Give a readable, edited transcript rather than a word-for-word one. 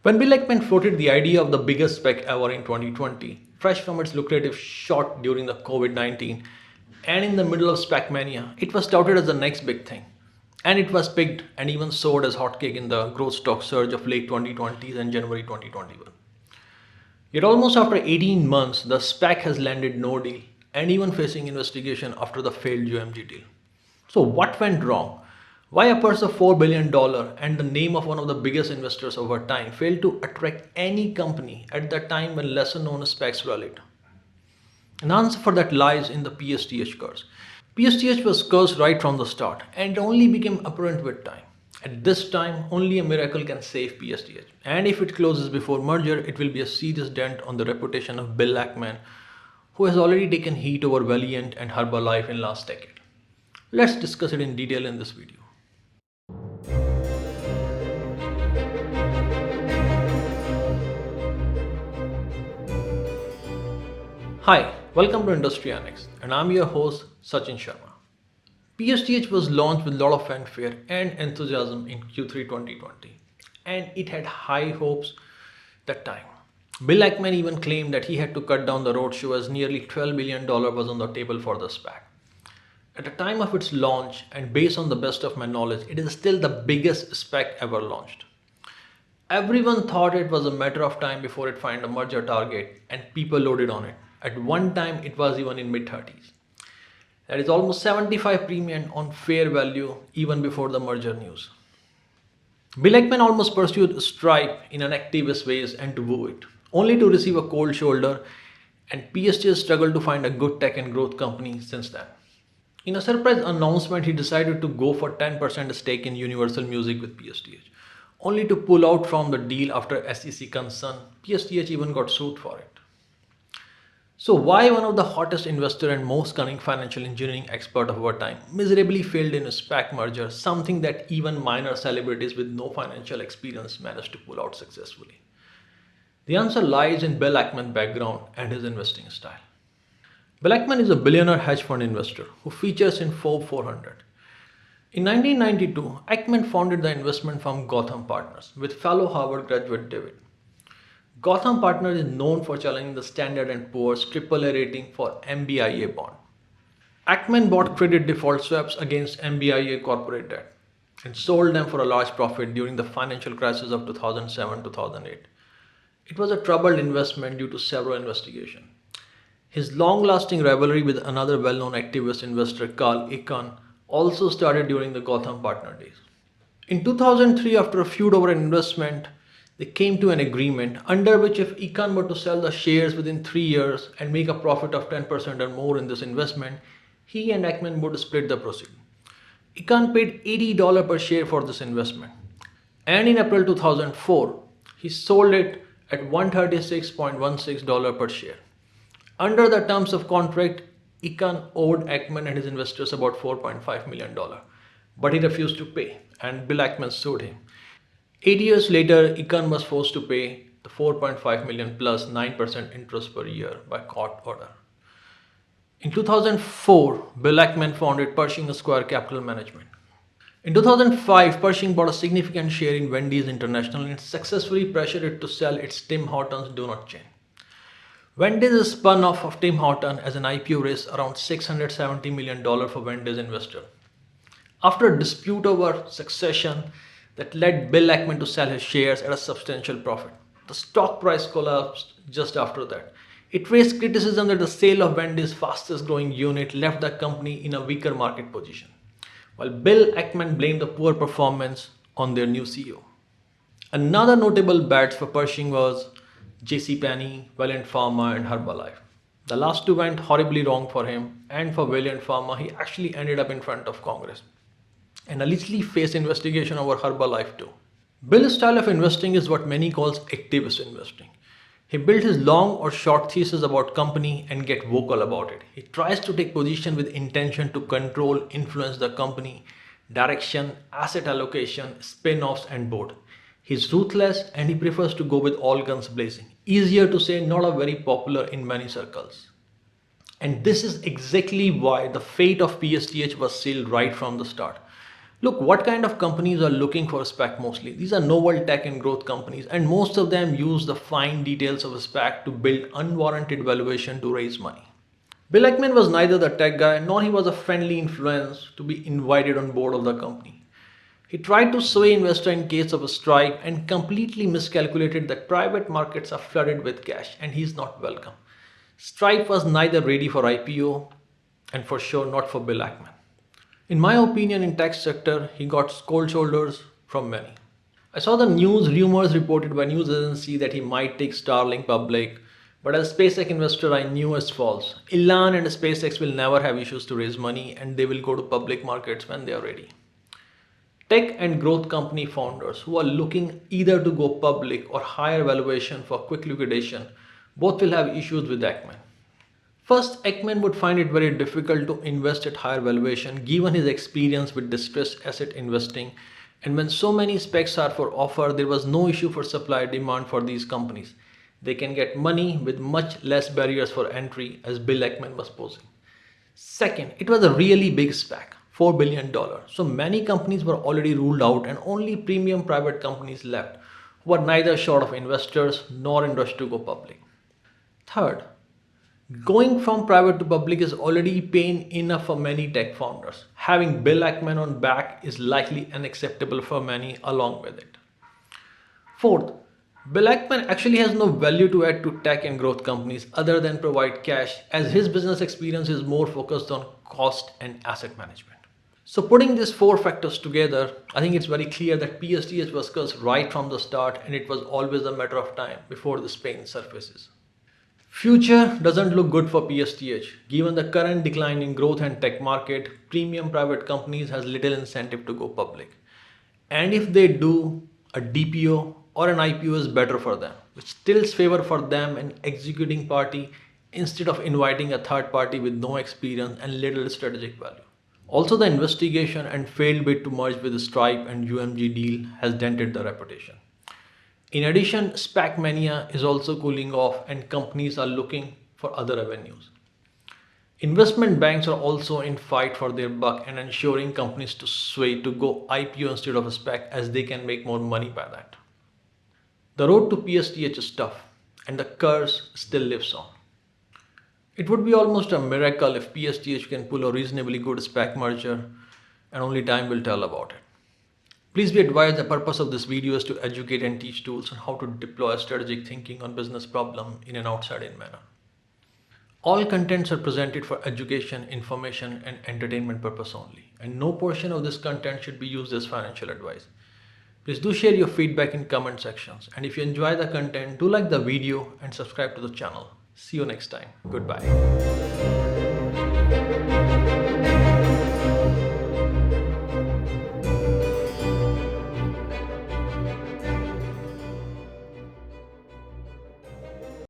When Bill Ackman floated the idea of the biggest spec ever in 2020, fresh from its lucrative short during the COVID-19 and in the middle of SPAC mania, it was touted as the next big thing. And it was picked and even sold as hotcake in the growth stock surge of late 2020s and January 2021. Yet almost after 18 months, the SPAC has landed no deal and even facing investigation after the failed UMG deal. So what went wrong? Why a purse of $4 billion and the name of one of the biggest investors over time failed to attract any company at that time when lesser known SPACs rallied? An answer for that lies in the PSTH curse. PSTH was cursed right from the start and it only became apparent with time. At this time, only a miracle can save PSTH. And if it closes before merger, it will be a serious dent on the reputation of Bill Ackman, who has already taken heat over Valiant and Herbalife in last decade. Let's discuss it in detail in this video. Hi, welcome to IndustriaNX and I'm your host Sachin Sharma. PSTH was launched with a lot of fanfare and enthusiasm in Q3 2020 and it had high hopes that time. Bill Ackman even claimed that he had to cut down the roadshow as nearly $12 billion was on the table for the SPAC. At the time of its launch and based on the best of my knowledge, it is still the biggest SPAC ever launched. Everyone thought it was a matter of time before it found a merger target and people loaded on it. At one time, it was even in mid-30s. That is almost 75 premium on fair value even before the merger news. Bill Ackman almost pursued Stripe in an activist ways and to woo it, only to receive a cold shoulder, and PSTH struggled to find a good tech and growth company since then. In a surprise announcement, he decided to go for 10% stake in Universal Music with PSTH, only to pull out from the deal after SEC concern. PSTH even got sued for it. So why one of the hottest investor and most cunning financial engineering expert of our time miserably failed in a SPAC merger, something that even minor celebrities with no financial experience managed to pull out successfully? The answer lies in Bill Ackman's background and his investing style. Bill Ackman is a billionaire hedge fund investor who features in Forbes 400. In 1992, Ackman founded the investment firm Gotham Partners with fellow Harvard graduate David. Gotham Partners is known for challenging the Standard & Poor's AAA rating for MBIA bond. Ackman bought credit default swaps against MBIA corporate debt and sold them for a large profit during the financial crisis of 2007-2008. It was a troubled investment due to several investigations. His long-lasting rivalry with another well-known activist investor Carl Icahn also started during the Gotham Partner days. In 2003, after a feud over an investment, they came to an agreement under which if Icahn were to sell the shares within 3 years and make a profit of 10% or more in this investment, he and Ackman would split the proceeds. Icahn paid $80 per share for this investment. And in April 2004, he sold it at $136.16 per share. Under the terms of contract, Icahn owed Ackman and his investors about $4.5 million, but he refused to pay and Bill Ackman sued him. 8 years later, Icahn was forced to pay the $4.5 million plus 9% interest per year by court order. In 2004, Bill Ackman founded Pershing Square Capital Management. In 2005, Pershing bought a significant share in Wendy's International and successfully pressured it to sell its Tim Hortons donut chain. Wendy's is spun off of Tim Hortons as an IPO raised around $670 million for Wendy's investor. After a dispute over succession that led Bill Ackman to sell his shares at a substantial profit, the stock price collapsed just after that. It raised criticism that the sale of Wendy's fastest growing unit left the company in a weaker market position, while Bill Ackman blamed the poor performance on their new CEO. Another notable bet for Pershing was JCPenney, Valiant Pharma and Herbalife. The last two went horribly wrong for him, and for Valiant Pharma, he actually ended up in front of Congress and allegedly faced investigation over Herbalife too. Bill's style of investing is what many calls activist investing. He builds his long or short thesis about company and get vocal about it. He tries to take position with intention to control, influence the company, direction, asset allocation, spin-offs and board. He's ruthless and he prefers to go with all guns blazing. Easier to say, not a very popular in many circles. And this is exactly why the fate of PSTH was sealed right from the start. Look, what kind of companies are looking for a SPAC mostly? These are novel tech and growth companies, and most of them use the fine details of a SPAC to build unwarranted valuation to raise money. Bill Ackman was neither the tech guy nor he was a friendly influence to be invited on board of the company. He tried to sway investors in case of a Stripe and completely miscalculated that private markets are flooded with cash and he's not welcome. Stripe was neither ready for IPO and for sure not for Bill Ackman. In my opinion, in tech sector, he got cold shoulders from many. I saw the news rumors reported by news agency that he might take Starlink public, but as a SpaceX investor, I knew it's false. Elon and SpaceX will never have issues to raise money and they will go to public markets when they are ready. Tech and growth company founders who are looking either to go public or higher valuation for quick liquidation, both will have issues with Ackman. First, Ackman would find it very difficult to invest at higher valuation given his experience with distressed asset investing, and when so many specs are for offer, there was no issue for supply demand for these companies. They can get money with much less barriers for entry as Bill Ackman was posing. Second, it was a really big SPAC, $4 billion. So many companies were already ruled out and only premium private companies left who were neither short of investors nor in rush to go public. Third, going from private to public is already pain enough for many tech founders. Having Bill Ackman on back is likely unacceptable for many along with it. Fourth, Bill Ackman actually has no value to add to tech and growth companies other than provide cash as his business experience is more focused on cost and asset management. So putting these four factors together, I think it's very clear that PSTH was cursed right from the start and it was always a matter of time before this pain surfaces. Future doesn't look good for PSTH. Given the current decline in growth and tech market, premium private companies has little incentive to go public. And if they do, a DPO or an IPO is better for them, which tilts favor for them an executing party instead of inviting a third party with no experience and little strategic value. Also, the investigation and failed bid to merge with Stripe and UMG deal has dented the reputation. In addition, SPAC mania is also cooling off and companies are looking for other avenues. Investment banks are also in fight for their buck and ensuring companies to sway to go IPO instead of a SPAC as they can make more money by that. The road to PSTH is tough and the curse still lives on. It would be almost a miracle if PSTH can pull a reasonably good SPAC merger and only time will tell about it. Please be advised the purpose of this video is to educate and teach tools on how to deploy strategic thinking on business problem in an outside-in manner. All contents are presented for education, information and entertainment purpose only, and no portion of this content should be used as financial advice. Please do share your feedback in comment sections, and if you enjoy the content, do like the video and subscribe to the channel. See you next time. Goodbye.